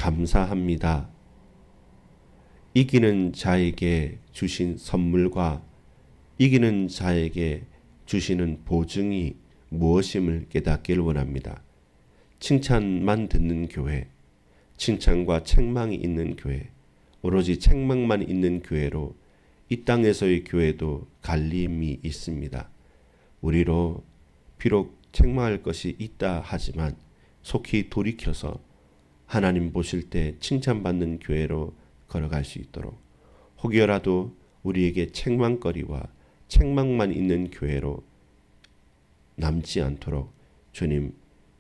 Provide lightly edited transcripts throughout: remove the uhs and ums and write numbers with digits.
감사합니다. 이기는 자에게 주신 선물과 이기는 자에게 주시는 보증이 무엇임을 깨닫기를 원합니다. 칭찬만 듣는 교회, 칭찬과 책망이 있는 교회, 오로지 책망만 있는 교회로 이 땅에서의 교회도 갈림이 있습니다. 우리로 비록 책망할 것이 있다 하지만 속히 돌이켜서 하나님 보실 때 칭찬받는 교회로 걸어갈 수 있도록, 혹여라도 우리에게 책망거리와 책망만 있는 교회로 남지 않도록 주님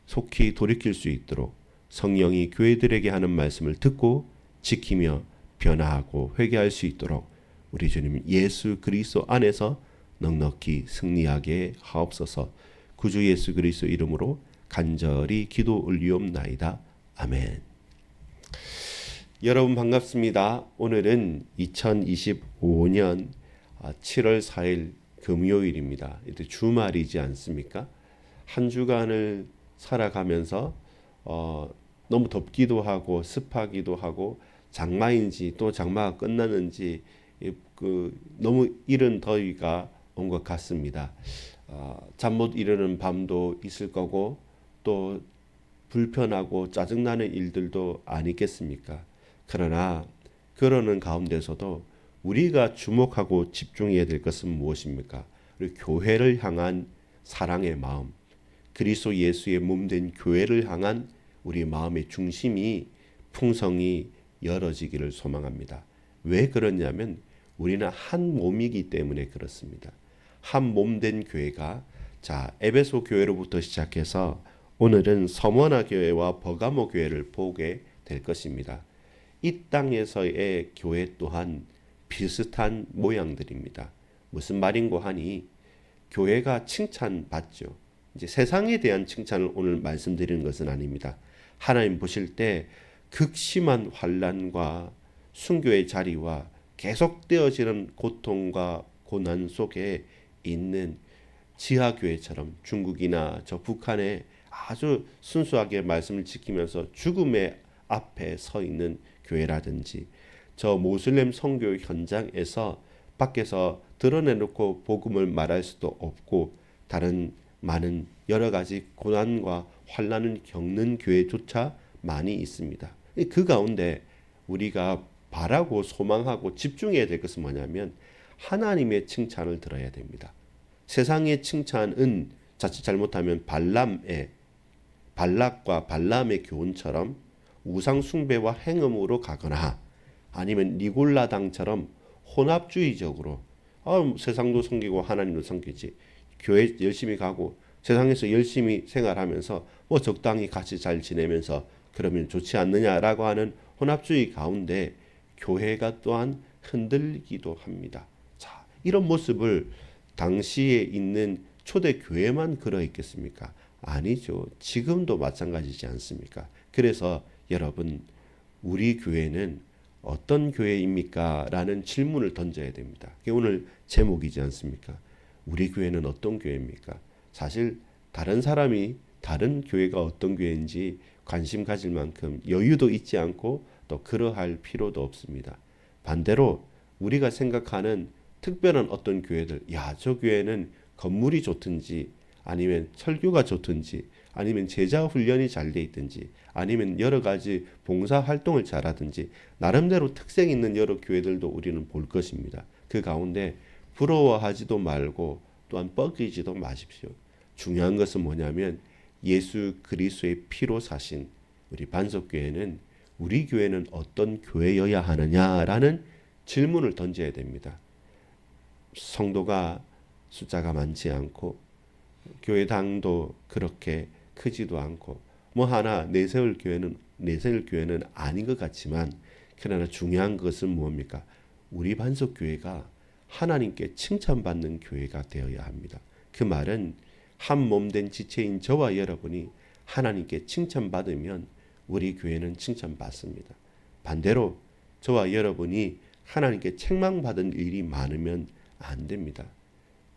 속히 돌이킬 수 있도록 성령이 교회들에게 하는 말씀을 듣고 지키며 변화하고 회개할 수 있도록 우리 주님 예수 그리스도 안에서 넉넉히 승리하게 하옵소서. 구주 예수 그리스도 이름으로 간절히 기도 올리옵나이다. 아멘. 여러분 반갑습니다. 오늘은 2025년 7월 4일 금요일입니다. 이제 주말이지 않습니까? 한 주간을 살아가면서 너무 덥기도 하고 습하기도 하고 장마인지 또 장마가 끝나는지 너무 이른 더위가 온 것 같습니다. 잠 못 이루는 밤도 있을 거고 또 불편하고 짜증나는 일들도 아니겠습니까? 그러나 그러는 가운데서도 우리가 주목하고 집중해야 될 것은 무엇입니까? 우리 교회를 향한 사랑의 마음, 그리스도 예수의 몸된 교회를 향한 우리 마음의 중심이 풍성히 열어지기를 소망합니다. 왜 그러냐면 우리는 한 몸이기 때문에 그렇습니다. 한 몸된 교회가 에베소 교회로부터 시작해서 오늘은 서머나 교회와 버가모 교회를 보게 될 것입니다. 이 땅에서의 교회 또한 비슷한 모양들입니다. 무슨 말인고 하니 교회가 칭찬받죠. 이제 세상에 대한 칭찬을 오늘 말씀드리는 것은 아닙니다. 하나님 보실 때 극심한 환난과 순교의 자리와 계속되어지는 고통과 고난 속에 있는 지하교회처럼 중국이나 저 북한에 아주 순수하게 말씀을 지키면서 죽음의 앞에 서 있는 교회라든지 저 모슬렘 선교 현장에서 밖에서 드러내놓고 복음을 말할 수도 없고 다른 많은 여러 가지 고난과 환난을 겪는 교회조차 많이 있습니다. 그 가운데 우리가 바라고 소망하고 집중해야 될 것은 뭐냐면 하나님의 칭찬을 들어야 됩니다. 세상의 칭찬은 자칫 잘못하면 발락과 발람의 교훈처럼 우상 숭배와 행음으로 가거나 아니면 니골라당처럼 혼합주의적으로 세상도 섬기고 하나님도 섬기지, 교회 열심히 가고 세상에서 열심히 생활하면서 적당히 같이 잘 지내면서 그러면 좋지 않느냐라고 하는 혼합주의 가운데 교회가 또한 흔들리기도 합니다. 이런 모습을 당시에 있는 초대 교회만 그러 있겠습니까? 아니죠. 지금도 마찬가지지 않습니까? 그래서 여러분, 우리 교회는 어떤 교회입니까? 라는 질문을 던져야 됩니다. 그게 오늘 제목이지 않습니까? 우리 교회는 어떤 교회입니까? 사실 다른 사람이 다른 교회가 어떤 교회인지 관심 가질 만큼 여유도 있지 않고 또 그러할 필요도 없습니다. 반대로 우리가 생각하는 특별한 어떤 교회들, 저 교회는 건물이 좋든지 아니면 설교가 좋든지 아니면 제자 훈련이 잘 돼 있든지 아니면 여러 가지 봉사 활동을 잘하든지 나름대로 특색 있는 여러 교회들도 우리는 볼 것입니다. 그 가운데 부러워하지도 말고 또한 뻐기지도 마십시오. 중요한 것은 뭐냐면 예수 그리스도의 피로 사신 우리 반석교회는 우리 교회는 어떤 교회여야 하느냐라는 질문을 던져야 됩니다. 성도가 숫자가 많지 않고 교회당도 그렇게 크지도 않고 하나 내세울 교회는 아닌 것 같지만 그러나 중요한 것은 무엇입니까? 우리 반석교회가 하나님께 칭찬받는 교회가 되어야 합니다. 그 말은 한 몸된 지체인 저와 여러분이 하나님께 칭찬받으면 우리 교회는 칭찬받습니다. 반대로 저와 여러분이 하나님께 책망받은 일이 많으면 안 됩니다.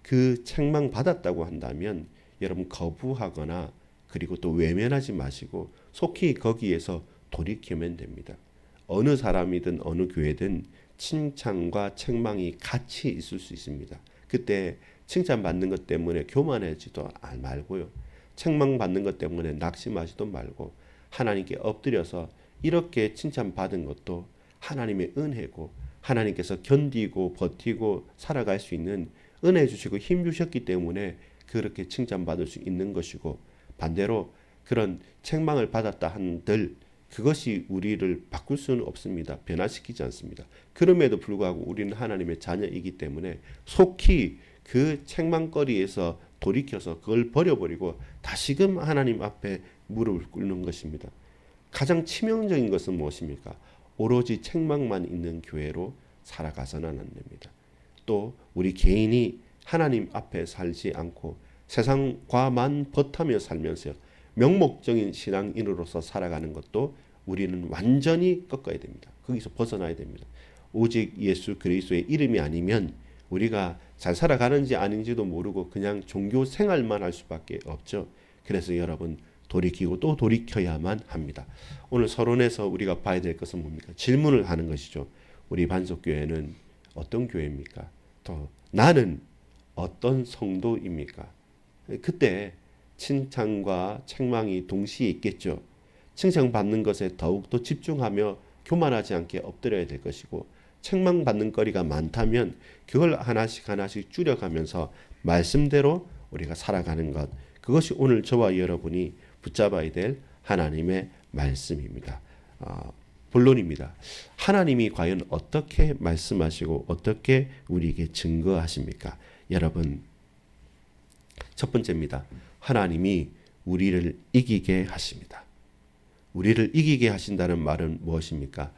그 책망받았다고 한다면 여러분 거부하거나 그리고 또 외면하지 마시고 속히 거기에서 돌이키면 됩니다. 어느 사람이든 어느 교회든 칭찬과 책망이 같이 있을 수 있습니다. 그때 칭찬받는 것 때문에 교만해지도 말고요. 책망받는 것 때문에 낙심하지도 말고 하나님께 엎드려서 이렇게 칭찬받은 것도 하나님의 은혜고 하나님께서 견디고 버티고 살아갈 수 있는 은혜 주시고 힘 주셨기 때문에 그렇게 칭찬받을 수 있는 것이고, 반대로 그런 책망을 받았다 한들 그것이 우리를 바꿀 수는 없습니다. 변화시키지 않습니다. 그럼에도 불구하고 우리는 하나님의 자녀이기 때문에 속히 그 책망거리에서 돌이켜서 그걸 버려버리고 다시금 하나님 앞에 무릎을 꿇는 것입니다. 가장 치명적인 것은 무엇입니까? 오로지 책망만 있는 교회로 살아가서는 안 됩니다. 또 우리 개인이 하나님 앞에 살지 않고 세상과만 버타며 살면서 명목적인 신앙인으로서 살아가는 것도 우리는 완전히 꺾어야 됩니다. 거기서 벗어나야 됩니다. 오직 예수 그리스도의 이름이 아니면 우리가 잘 살아가는지 아닌지도 모르고 그냥 종교 생활만 할 수밖에 없죠. 그래서 여러분 돌이키고 또 돌이켜야만 합니다. 오늘 서론에서 우리가 봐야 될 것은 뭡니까? 질문을 하는 것이죠. 우리 반석교회는 어떤 교회입니까? 또 나는 어떤 성도입니까? 그때 칭찬과 책망이 동시에 있겠죠. 칭찬받는 것에 더욱더 집중하며 교만하지 않게 엎드려야 될 것이고, 책망받는 거리가 많다면 그걸 하나씩 하나씩 줄여가면서 말씀대로 우리가 살아가는 것, 그것이 오늘 저와 여러분이 붙잡아야 될 하나님의 말씀입니다. 본론입니다. 하나님이 과연 어떻게 말씀하시고 어떻게 우리에게 증거하십니까? 여러분, 첫 번째입니다. 하나님이 우리를 이기게 하십니다. 우리를 이기게 하신다는 말은 무엇입니까?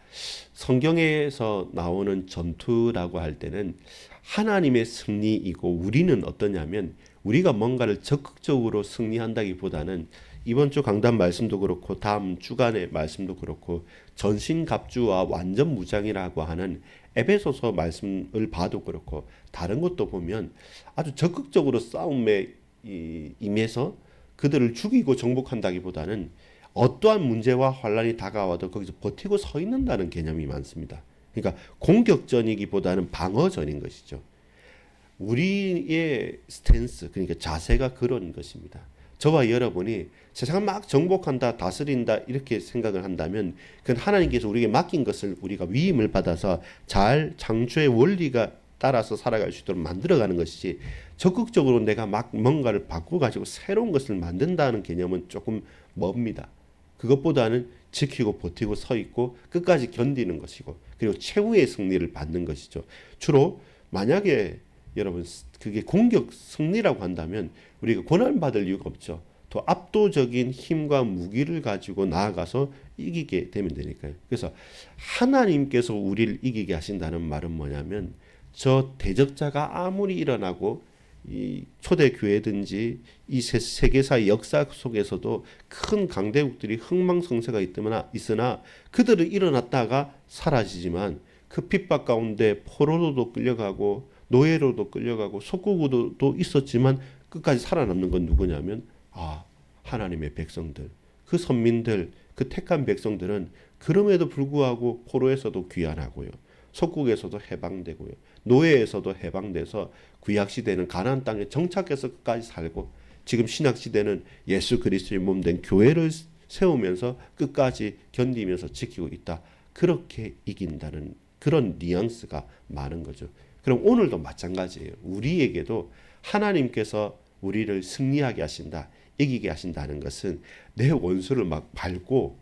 성경에서 나오는 전투라고 할 때는 하나님의 승리이고, 우리는 어떠냐면 우리가 뭔가를 적극적으로 승리한다기보다는 이번 주 강단 말씀도 그렇고 다음 주간의 말씀도 그렇고 전신갑주와 완전 무장이라고 하는 에베소서 말씀을 봐도 그렇고 다른 것도 보면 아주 적극적으로 싸움에 임해서 그들을 죽이고 정복한다기보다는 어떠한 문제와 환란이 다가와도 거기서 버티고 서 있는다는 개념이 많습니다. 그러니까 공격전이기보다는 방어전인 것이죠. 우리의 스탠스, 그러니까 자세가 그런 것입니다. 저와 여러분이 세상을 막 정복한다, 다스린다 이렇게 생각을 한다면 그건 하나님께서 우리에게 맡긴 것을 우리가 위임을 받아서 잘 창조의 원리가 따라서 살아갈 수 있도록 만들어가는 것이지, 적극적으로 내가 막 뭔가를 바꿔가지고 새로운 것을 만든다는 개념은 조금 멉니다. 그것보다는 지키고 버티고 서 있고 끝까지 견디는 것이고, 그리고 최후의 승리를 받는 것이죠. 주로 만약에 여러분 그게 공격 승리라고 한다면 우리가 고난받을 이유가 없죠. 더 압도적인 힘과 무기를 가지고 나아가서 이기게 되면 되니까요. 그래서 하나님께서 우리를 이기게 하신다는 말은 뭐냐면, 저 대적자가 아무리 일어나고 이 초대 교회든지 이 세계사의 역사 속에서도 큰 강대국들이 흥망성쇠가 있으나 그들은 일어났다가 사라지지만 그 핍박 가운데 포로로도 끌려가고 노예로도 끌려가고 속국으로도 있었지만 끝까지 살아남는 건 누구냐면 하나님의 백성들, 그 선민들, 그 택한 백성들은 그럼에도 불구하고 포로에서도 귀환하고요, 속국에서도 해방되고요, 노예에서도 해방돼서 구약시대는 가나안 땅에 정착해서 끝까지 살고, 지금 신약시대는 예수 그리스도의 몸된 교회를 세우면서 끝까지 견디면서 지키고 있다. 그렇게 이긴다는 그런 뉘앙스가 많은 거죠. 그럼 오늘도 마찬가지예요. 우리에게도 하나님께서 우리를 승리하게 하신다, 이기게 하신다는 것은 내 원수를 막 밟고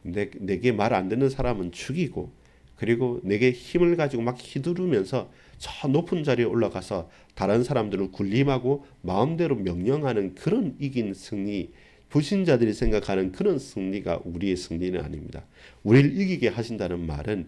내게 말 안 듣는 사람은 죽이고, 그리고 내게 힘을 가지고 막 휘두르면서 저 높은 자리에 올라가서 다른 사람들을 군림하고 마음대로 명령하는 그런 이긴 승리, 불신자들이 생각하는 그런 승리가 우리의 승리는 아닙니다. 우리를 이기게 하신다는 말은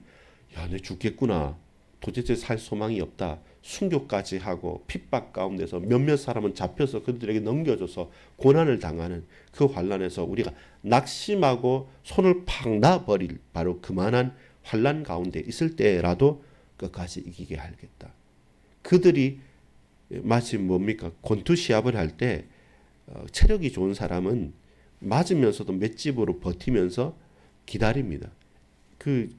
내 죽겠구나, 도대체 살 소망이 없다, 순교까지 하고 핍박 가운데서 몇몇 사람은 잡혀서 그들에게 넘겨줘서 고난을 당하는 그 환란에서 우리가 낙심하고 손을 팍 놔버릴 바로 그만한 환란 가운데 있을 때라도 끝까지 이기게 하겠다. 그들이 마치 뭡니까? 권투 시합을 할 때 체력이 좋은 사람은 맞으면서도 맷집으로 버티면서 기다립니다. 그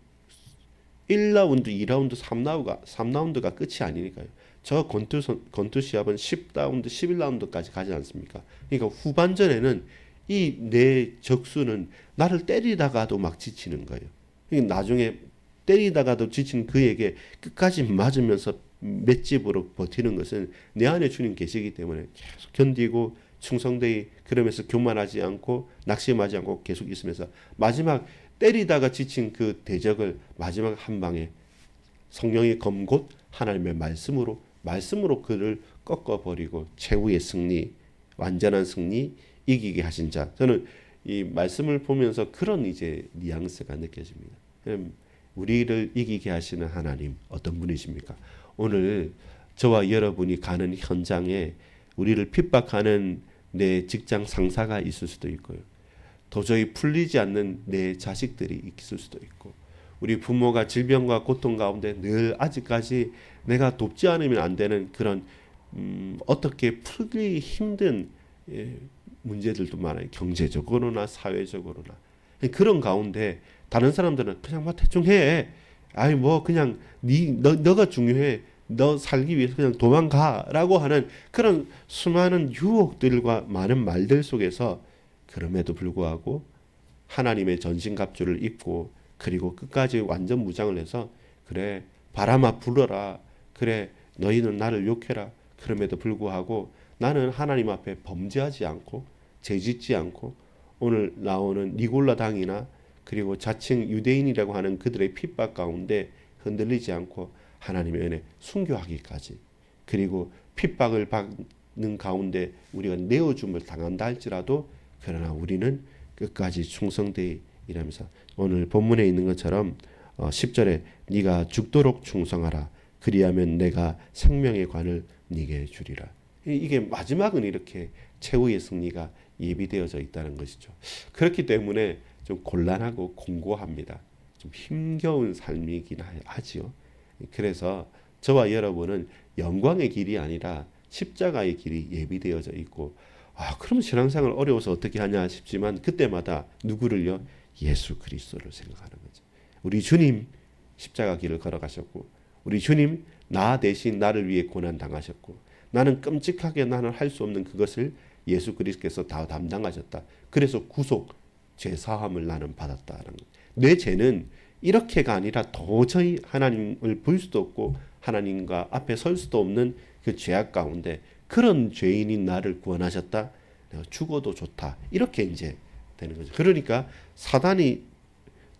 1라운드, 2라운드, 3라운드가 끝이 아니니까요. 저 권투 시합은 10라운드, 11라운드까지 가지 않습니까? 그러니까 후반전에는 이 내 적수는 나를 때리다가도 막 지치는 거예요. 그러니까 나중에 때리다가도 지친 그에게 끝까지 맞으면서 맷집으로 버티는 것은 내 안에 주님 계시기 때문에 계속 견디고 충성되이 그러면서 교만하지 않고 낙심하지 않고 계속 있으면서 마지막 때리다가 지친 그 대적을 마지막 한 방에 성령의 검 곧 하나님의 말씀으로 그를 꺾어버리고 최후의 승리, 완전한 승리, 이기게 하신 자. 저는 이 말씀을 보면서 그런 이제 뉘앙스가 느껴집니다. 우리를 이기게 하시는 하나님 어떤 분이십니까? 오늘 저와 여러분이 가는 현장에 우리를 핍박하는 내 직장 상사가 있을 수도 있고요. 도저히 풀리지 않는 내 자식들이 있을 수도 있고, 우리 부모가 질병과 고통 가운데 늘 아직까지 내가 돕지 않으면 안 되는 그런 어떻게 풀기 힘든 문제들도 많아요. 경제적으로나 사회적으로나. 그런 가운데 다른 사람들은 그냥 뭐 대충 해. 아이 뭐 그냥 너가 중요해. 너 살기 위해서 그냥 도망가라고 하는 그런 수많은 유혹들과 많은 말들 속에서 그럼에도 불구하고 하나님의 전신갑주를 입고 그리고 끝까지 완전 무장을 해서 그래 바람아 불어라. 그래 너희는 나를 욕해라. 그럼에도 불구하고 나는 하나님 앞에 범죄하지 않고 죄짓지 않고 오늘 나오는 니골라 당이나 그리고 자칭 유대인이라고 하는 그들의 핍박 가운데 흔들리지 않고 하나님의 은혜 순교하기까지 그리고 핍박을 받는 가운데 우리가 내어줌을 당한다 할지라도 그러나 우리는 끝까지 충성되이 이라면서 오늘 본문에 있는 것처럼 10절에 네가 죽도록 충성하라 그리하면 내가 생명의 관을 네게 주리라. 이게 마지막은 이렇게 최후의 승리가 예비되어져 있다는 것이죠. 그렇기 때문에 좀 곤란하고 공고합니다. 좀 힘겨운 삶이긴 하지요. 그래서 저와 여러분은 영광의 길이 아니라 십자가의 길이 예비되어져 있고 그럼 신앙생활 어려워서 어떻게 하냐 싶지만 그때마다 누구를요? 예수 그리스도를 생각하는 거죠. 우리 주님 십자가 길을 걸어가셨고 우리 주님 나 대신 나를 위해 고난 당하셨고 나는 끔찍하게 나는 할 수 없는 그것을 예수 그리스도께서 다 담당하셨다. 그래서 구속 죄 사함을 나는 받았다는 것. 내 죄는 이렇게가 아니라 도저히 하나님을 볼 수도 없고 하나님과 앞에 설 수도 없는 그 죄악 가운데 그런 죄인인 나를 구원하셨다. 내가 죽어도 좋다. 이렇게 이제 되는 거죠. 그러니까 사단이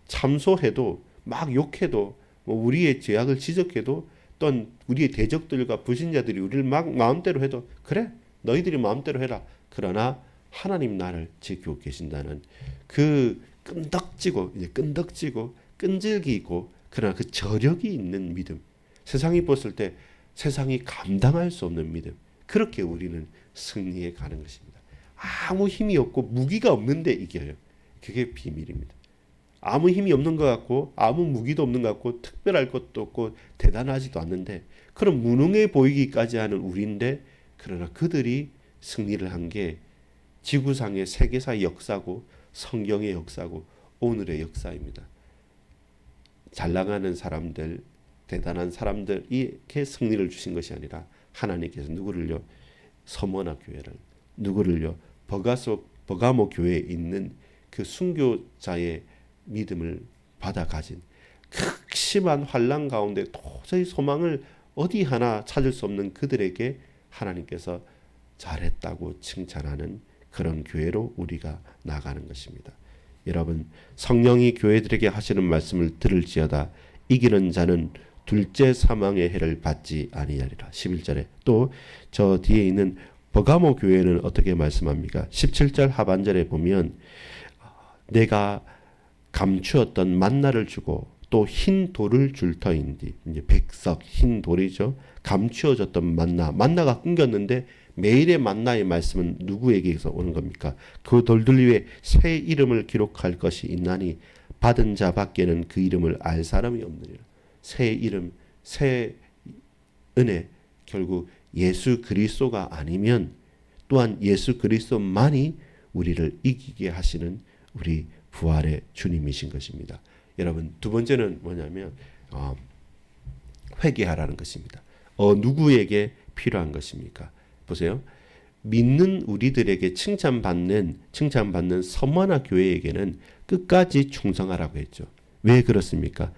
참소해도 막 욕해도 뭐 우리의 죄악을 지적해도 또한 우리의 대적들과 불신자들이 우리를 막 마음대로 해도 그래 너희들이 마음대로 해라. 그러나 하나님 나를 지키고 계신다는 그 끈덕지고 끈질기 있고 그러나 그 저력이 있는 믿음. 세상이 봤을 때 세상이 감당할 수 없는 믿음. 그렇게 우리는 승리해 가는 것입니다. 아무 힘이 없고 무기가 없는데 이겨요. 그게 비밀입니다. 아무 힘이 없는 것 같고 아무 무기도 없는 것 같고 특별할 것도 없고 대단하지도 않는데 그런 무능해 보이기까지 하는 우리인데 그러나 그들이 승리를 한 게 지구상의 세계사의 역사고 성경의 역사고 오늘의 역사입니다. 잘 나가는 사람들 대단한 사람들이 이렇게 승리를 주신 것이 아니라 하나님께서 누구를요? 서머나 교회를 누구를요? 버가모 교회에 있는 그 순교자의 믿음을 받아 가진 극심한 환난 가운데 도저히 소망을 어디 하나 찾을 수 없는 그들에게 하나님께서 잘했다고 칭찬하는 그런 교회로 우리가 나가는 것입니다. 여러분 성령이 교회들에게 하시는 말씀을 들을지어다 이기는 자는 둘째 사망의 해를 받지 아니하리라. 11절에 또 저 뒤에 있는 버가모 교회는 어떻게 말씀합니까? 17절 하반절에 보면 내가 감추었던 만나를 주고 또 흰 돌을 줄 터인디 이제 백석 흰 돌이죠. 감추어졌던 만나가 끊겼는데 매일의 만나의 말씀은 누구에게서 오는 겁니까? 그 돌들 위에 새 이름을 기록할 것이 있나니 받은 자 밖에는 그 이름을 알 사람이 없느니라. 새 이름, 새 은혜 결국 예수 그리스도가 아니면 또한 예수 그리스도만이 우리를 이기게 하시는 우리 부활의 주님이신 것입니다. 여러분, 두 번째는 뭐냐면 회개하라는 것입니다. 누구에게 필요한 것입니까? 보세요. 믿는 우리들에게 칭찬받는 서머나 교회에게는 끝까지 충성하라고 했죠. 왜 그렇습니까?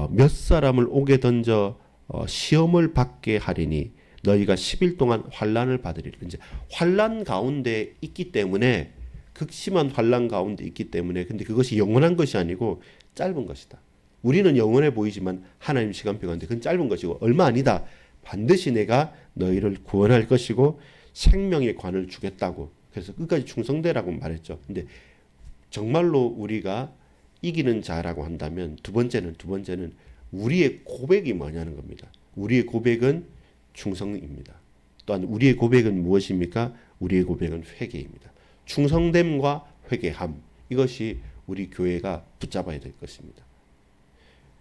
몇 사람을 옥에 던져 시험을 받게 하리니 너희가 10일 동안 환난을 받으리라. 이제 환난 가운데 있기 때문에, 극심한 환난 가운데 있기 때문에, 근데 그것이 영원한 것이 아니고 짧은 것이다. 우리는 영원해 보이지만 하나님 시간표가인데 그건 짧은 것이고 얼마 아니다. 반드시 내가 너희를 구원할 것이고 생명의 관을 주겠다고. 그래서 끝까지 충성되라고 말했죠. 근데 정말로 우리가 이기는 자라고 한다면 두 번째는 우리의 고백이 뭐냐는 겁니다. 우리의 고백은 충성입니다. 또한 우리의 고백은 무엇입니까? 우리의 고백은 회개입니다. 충성됨과 회개함, 이것이 우리 교회가 붙잡아야 될 것입니다.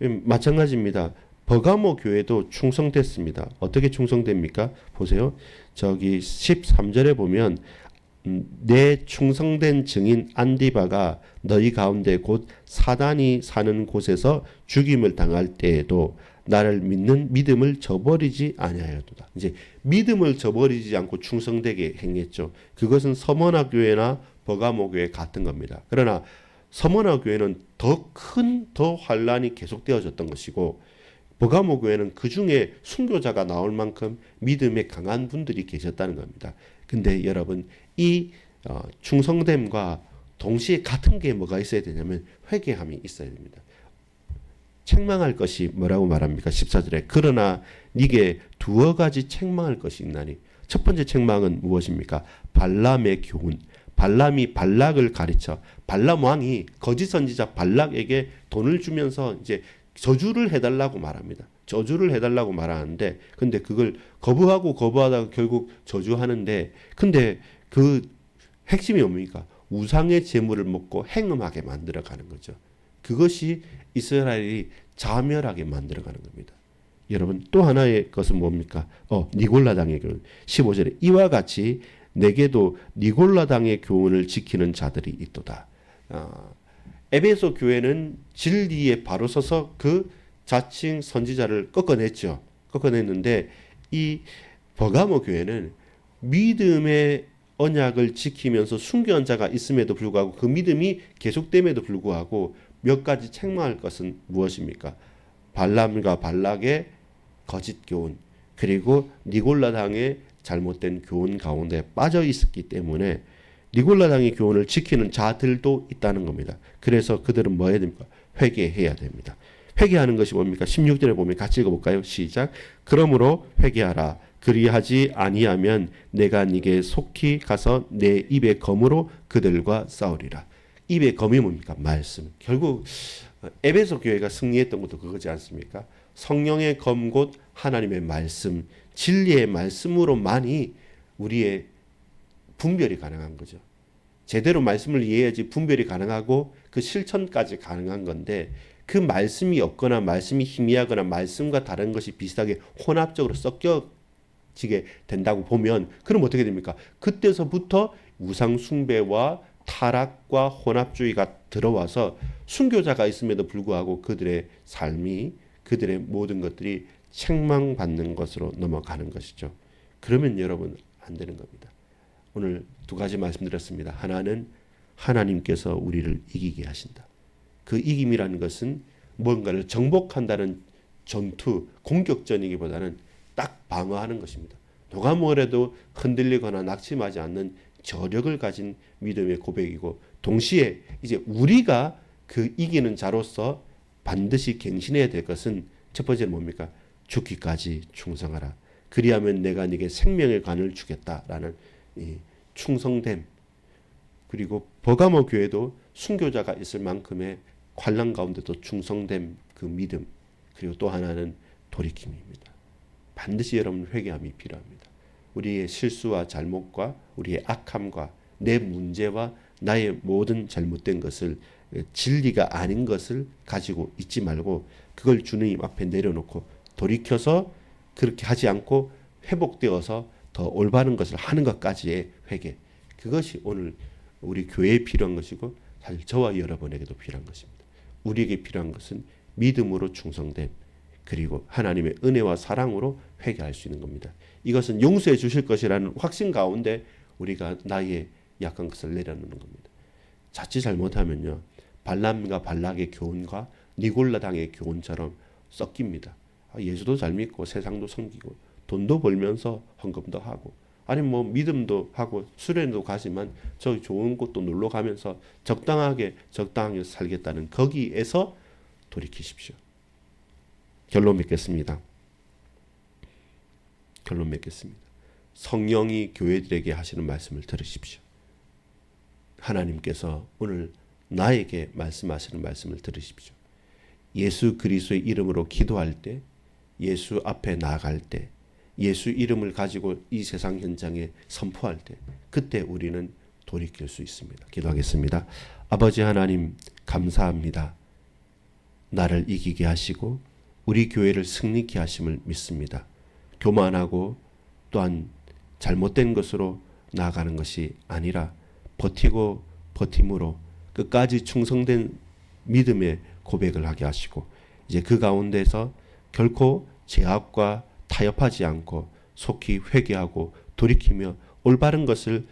마찬가지입니다. 버가모 교회도 충성됐습니다. 어떻게 충성됩니까? 보세요. 저기 13절에 보면 내 충성된 증인 안디바가 너희 가운데 곧 사단이 사는 곳에서 죽임을 당할 때에도 나를 믿는 믿음을 저버리지 아니하였도다. 이제 믿음을 저버리지 않고 충성되게 행했죠. 그것은 서머나 교회나 버가모 교회 같은 겁니다. 그러나 서머나 교회는 더 환란이 계속되어졌던 것이고, 버가모 교회는 그 중에 순교자가 나올 만큼 믿음에 강한 분들이 계셨다는 겁니다. 근데 여러분, 이 충성됨과 동시에 같은 게 뭐가 있어야 되냐면 회개함이 있어야 됩니다. 책망할 것이 뭐라고 말합니까? 14절에 그러나 네게 두어 가지 책망할 것이 있나니. 첫 번째 책망은 무엇입니까? 발람의 교훈. 발람이 발락을 가르쳐, 발람 왕이 거짓 선지자 발락에게 돈을 주면서 이제 저주를 해달라고 말합니다. 저주를 해달라고 말하는데, 근데 그걸 거부하다가 결국 저주하는데, 근데 그 핵심이 뭡니까? 우상의 제물을 먹고 행음하게 만들어가는 거죠. 그것이 이스라엘이 자멸하게 만들어가는 겁니다. 여러분, 또 하나의 것은 뭡니까? 니골라당의 교훈. 15절에 이와 같이 내게도 니골라당의 교훈을 지키는 자들이 있도다. 에베소 교회는 진리에 바로 서서 그 자칭 선지자를 꺾어냈죠. 꺾어냈는데 이 버가모 교회는 믿음의 언약을 지키면서 순교한 자가 있음에도 불구하고 그 믿음이 계속됨에도 불구하고 몇 가지 책망할 것은 무엇입니까? 발람과 발락의 거짓 교훈, 그리고 니골라당의 잘못된 교훈 가운데 빠져 있었기 때문에 니골라당의 교훈을 지키는 자들도 있다는 겁니다. 그래서 그들은 뭐 해야 됩니까? 회개해야 됩니다. 회개하는 것이 뭡니까? 16절에 보면 같이 읽어볼까요? 시작. 그러므로 회개하라. 그리하지 아니하면 내가 네게 속히 가서 내 입의 검으로 그들과 싸우리라. 입의 검이 뭡니까? 말씀. 결국 에베소 교회가 승리했던 것도 그거지 않습니까? 성령의 검 곧 하나님의 말씀, 진리의 말씀으로만이 우리의 분별이 가능한 거죠. 제대로 말씀을 이해해야지 분별이 가능하고 그 실천까지 가능한 건데, 그 말씀이 없거나 말씀이 희미하거나 말씀과 다른 것이 비슷하게 혼합적으로 섞여지게 된다고 보면, 그럼 어떻게 됩니까? 그때서부터 우상 숭배와 타락과 혼합주의가 들어와서 순교자가 있음에도 불구하고 그들의 삶이, 그들의 모든 것들이 책망받는 것으로 넘어가는 것이죠. 그러면 여러분 안 되는 겁니다. 오늘 두 가지 말씀드렸습니다. 하나는 하나님께서 우리를 이기게 하신다. 그 이김이라는 것은 뭔가를 정복한다는 전투, 공격전이기보다는 딱 방어하는 것입니다. 누가 뭐래도 흔들리거나 낙심하지 않는 저력을 가진 믿음의 고백이고, 동시에 이제 우리가 그 이기는 자로서 반드시 갱신해야 될 것은 첫 번째는 뭡니까? 죽기까지 충성하라. 그리하면 내가 네게 생명의 관을 주겠다라는 이 충성됨. 그리고 버가모 교회도 순교자가 있을 만큼의 환난 가운데도 충성됨, 그 믿음. 그리고 또 하나는 돌이킴입니다. 반드시 여러분 회개함이 필요합니다. 우리의 실수와 잘못과 우리의 악함과 내 문제와 나의 모든 잘못된 것을, 진리가 아닌 것을 가지고 있지 말고 그걸 주님 앞에 내려놓고 돌이켜서 그렇게 하지 않고 회복되어서 더 올바른 것을 하는 것까지의 회개. 그것이 오늘 우리 교회에 필요한 것이고, 사실 저와 여러분에게도 필요한 것입니다. 우리에게 필요한 것은 믿음으로 충성됨, 그리고 하나님의 은혜와 사랑으로 회개할 수 있는 겁니다. 이것은 용서해 주실 것이라는 확신 가운데 우리가 나의 약한 것을 내려놓는 겁니다. 자칫 잘못하면요, 발람과 발락의 교훈과 니골라당의 교훈처럼 섞입니다. 예수도 잘 믿고 세상도 섬기고 돈도 벌면서 헌금도 하고, 아니 뭐 믿음도 하고 수련도 가지만 저기 좋은 곳도 놀러 가면서 적당하게 살겠다는 거기에서 돌이키십시오. 결론 맺겠습니다. 성령이 교회들에게 하시는 말씀을 들으십시오. 하나님께서 오늘 나에게 말씀하시는 말씀을 들으십시오. 예수 그리스도의 이름으로 기도할 때, 예수 앞에 나아갈 때, 예수 이름을 가지고 이 세상 현장에 선포할 때, 그때 우리는 돌이킬 수 있습니다. 기도하겠습니다. 아버지 하나님, 감사합니다. 나를 이기게 하시고 우리 교회를 승리케 하심을 믿습니다. 교만하고 또한 잘못된 것으로 나아가는 것이 아니라 버티고 버팀으로 끝까지 충성된 믿음의 고백을 하게 하시고, 이제 그 가운데서 결코 제압과 타협하지 않고 속히 회개하고 돌이키며 올바른 것을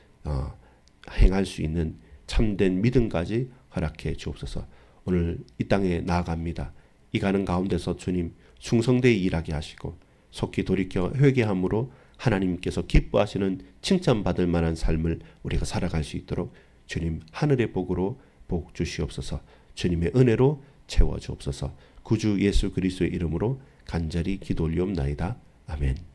행할 수 있는 참된 믿음까지 허락해 주옵소서. 오늘 이 땅에 나아갑니다. 이 가는 가운데서 주님 충성되이 일하게 하시고 속히 돌이켜 회개함으로 하나님께서 기뻐하시는 칭찬받을 만한 삶을 우리가 살아갈 수 있도록 주님 하늘의 복으로 복 주시옵소서. 주님의 은혜로 채워 주옵소서. 구주 예수 그리스도의 이름으로 간절히 기도 올리옵나이다. 아멘.